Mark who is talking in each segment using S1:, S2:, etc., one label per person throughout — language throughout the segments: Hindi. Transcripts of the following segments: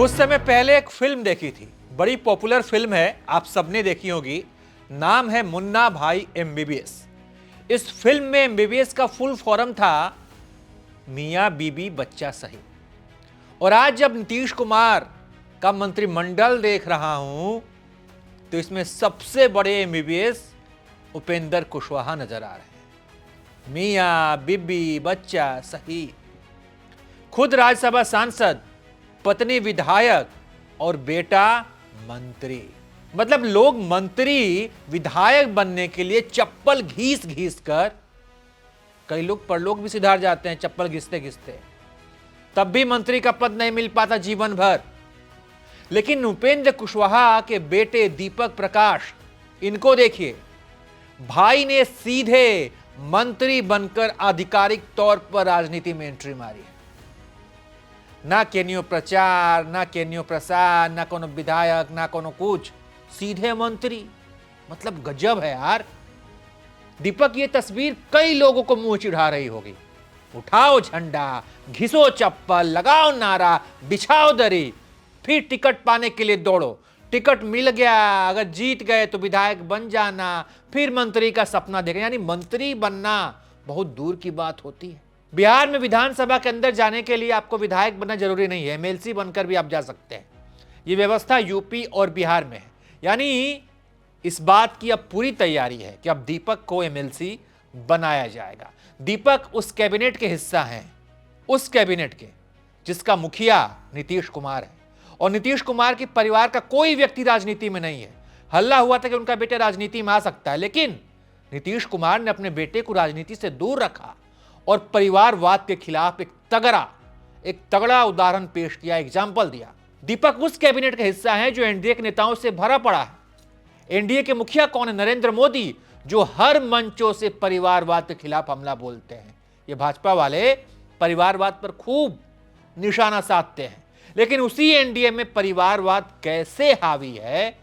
S1: कुछ समय पहले एक फिल्म देखी थी, बड़ी पॉपुलर फिल्म है, आप सबने देखी होगी। नाम है मुन्ना भाई एमबीबीएस। इस फिल्म में एमबीबीएस का फुल फॉर्म था मियां बीबी बच्चा सही। और आज जब नीतीश कुमार का मंत्रिमंडल देख रहा हूं तो इसमें सबसे बड़े एमबीबीएस उपेंद्र कुशवाहा नजर आ रहे हैं। मियां बीबी बच्चा सही। खुद राज्यसभा सांसद, पत्नी विधायक और बेटा मंत्री। मतलब लोग मंत्री विधायक बनने के लिए चप्पल घीस घीस कर, कई लोग परलोक भी सिधार जाते हैं चप्पल घिसते घिसते, तब भी मंत्री का पद नहीं मिल पाता जीवन भर। लेकिन उपेंद्र कुशवाहा के बेटे दीपक प्रकाश, इनको देखिए, भाई ने सीधे मंत्री बनकर आधिकारिक तौर पर राजनीति में एंट्री मारी है। ना केनियो प्रचार, ना केनियो प्रसार, ना कोनो विधायक, ना कोनो कुछ, सीधे मंत्री। मतलब गजब है यार। दीपक, ये तस्वीर कई लोगों को मुंह चिढ़ा रही होगी। उठाओ झंडा, घिसो चप्पल, लगाओ नारा, बिछाओ दरी, फिर टिकट पाने के लिए दौड़ो। टिकट मिल गया, अगर जीत गए तो विधायक बन जाना, फिर मंत्री का सपना देखना। यानी मंत्री बनना बहुत दूर की बात होती है। बिहार में विधानसभा के अंदर जाने के लिए आपको विधायक बनना जरूरी नहीं है, एमएलसी बनकर भी आप जा सकते हैं। यह व्यवस्था यूपी और बिहार में है। यानी इस बात की अब पूरी तैयारी है कि अब दीपक को एमएलसी बनाया जाएगा। दीपक उस कैबिनेट के हिस्सा हैं, उस कैबिनेट के जिसका मुखिया नीतीश कुमार है। और नीतीश कुमार के परिवार का कोई व्यक्ति राजनीति में नहीं है। हल्ला हुआ था कि उनका बेटा राजनीति में आ सकता है, लेकिन नीतीश कुमार ने अपने बेटे को राजनीति से दूर रखा और परिवारवाद के खिलाफ एक तगड़ा उदाहरण पेश किया, एग्जाम्पल दिया। दीपक उस कैबिनेट का हिस्सा है जो एनडीए के नेताओं से भरा पड़ा है। एनडीए के मुखिया कौन है? नरेंद्र मोदी, जो हर मंचों से परिवारवाद के खिलाफ हमला बोलते हैं। ये भाजपा वाले परिवारवाद पर खूब निशाना साधते हैं, लेकिन उसी एनडीए में परिवारवाद कैसे हावी है।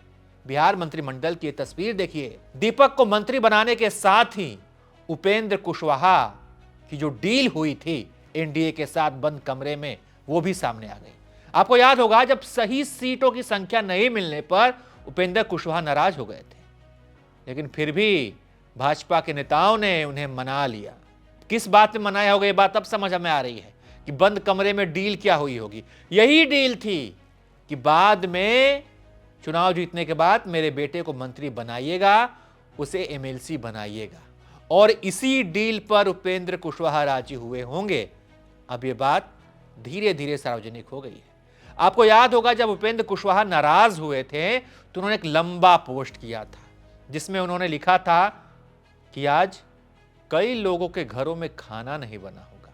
S1: बिहार मंत्रिमंडल की तस्वीर देखिए। दीपक को मंत्री बनाने के साथ ही उपेंद्र कुशवाहा की जो डील हुई थी एनडीए के साथ बंद कमरे में, वो भी सामने आ गई। आपको याद होगा, जब सही सीटों की संख्या नहीं मिलने पर उपेंद्र कुशवाहा नाराज हो गए थे, लेकिन फिर भी भाजपा के नेताओं ने उन्हें मना लिया। किस बात में मनाया होगा, ये बात अब समझ में आ रही है कि बंद कमरे में डील क्या हुई होगी। यही डील थी कि बाद में चुनाव जीतने के बाद मेरे बेटे को मंत्री बनाइएगा, उसे एमएलसी बनाइएगा। और इसी डील पर उपेंद्र कुशवाहा राजी हुए होंगे। अब यह बात धीरे धीरे सार्वजनिक हो गई है। आपको याद होगा, जब उपेंद्र कुशवाहा नाराज हुए थे तो उन्होंने एक लंबा पोस्ट किया था जिसमें उन्होंने लिखा था कि आज कई लोगों के घरों में खाना नहीं बना होगा।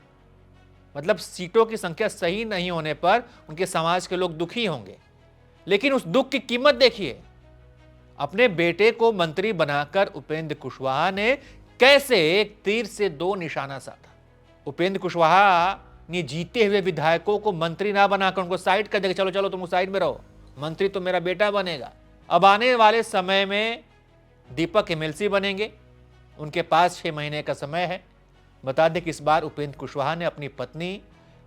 S1: मतलब सीटों की संख्या सही नहीं होने पर उनके समाज के लोग दुखी होंगे। लेकिन उस दुख की कीमत देखिए, अपने बेटे को मंत्री बनाकर उपेंद्र कुशवाहा ने कैसे एक तीर से दो निशाना साधा। उपेंद्र कुशवाहा ने जीते हुए विधायकों को मंत्री ना बनाकर उनको साइड कर देगा, चलो चलो तुम साइड में रहो, मंत्री तो मेरा बेटा बनेगा। अब आने वाले समय में दीपक एमएलसी बनेंगे। उनके पास 6 महीने का समय है। बता दें कि इस बार उपेंद्र कुशवाहा ने अपनी पत्नी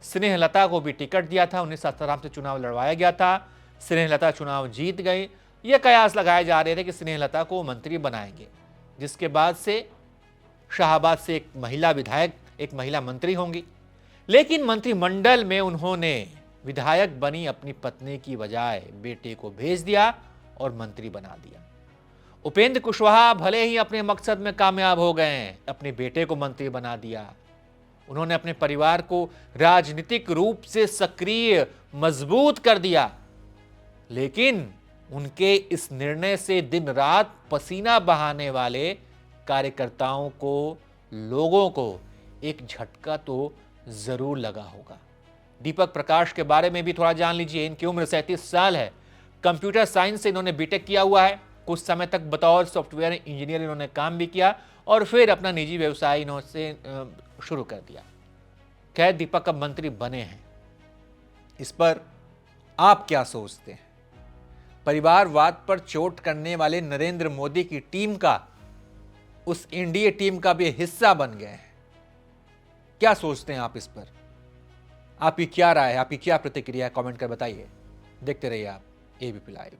S1: स्नेहलता को भी टिकट दिया था। उन्हें सासाराम से चुनाव लड़वाया गया था। स्नेहलता चुनाव जीत गई। ये कयास लगाए जा रहे थे कि स्नेहलता को मंत्री बनाएंगे, जिसके बाद से शाहबाद से एक महिला विधायक, एक महिला मंत्री होंगी। लेकिन मंत्रिमंडल में उन्होंने विधायक बनी अपनी पत्नी की बजाय बेटे को भेज दिया और मंत्री बना दिया। उपेंद्र कुशवाहा भले ही अपने मकसद में कामयाब हो गए, अपने बेटे को मंत्री बना दिया। उन्होंने अपने परिवार को राजनीतिक रूप से सक्रिय, मजबूत कर दिया। लेकिन उनके इस निर्णय से दिन रात पसीना बहाने वाले कार्यकर्ताओं को, लोगों को एक झटका तो जरूर लगा होगा। दीपक प्रकाश के बारे में भी थोड़ा जान लीजिए। इनकी उम्र 37 साल है। कंप्यूटर साइंस से इन्होंने बीटेक किया हुआ है। कुछ समय तक बतौर सॉफ्टवेयर इंजीनियर इन्होंने काम भी किया और फिर अपना निजी व्यवसाय इन्होंने शुरू कर दिया। खैर, दीपक अब मंत्री बने हैं। इस पर आप क्या सोचते हैं? परिवारवाद पर चोट करने वाले नरेंद्र मोदी की टीम का, उस एनडीए टीम का भी हिस्सा बन गए हैं। क्या सोचते हैं आप इस पर? आपकी क्या राय है, आपकी क्या प्रतिक्रिया है, कमेंट कर बताइए। देखते रहिए आप एबीपी लाइव।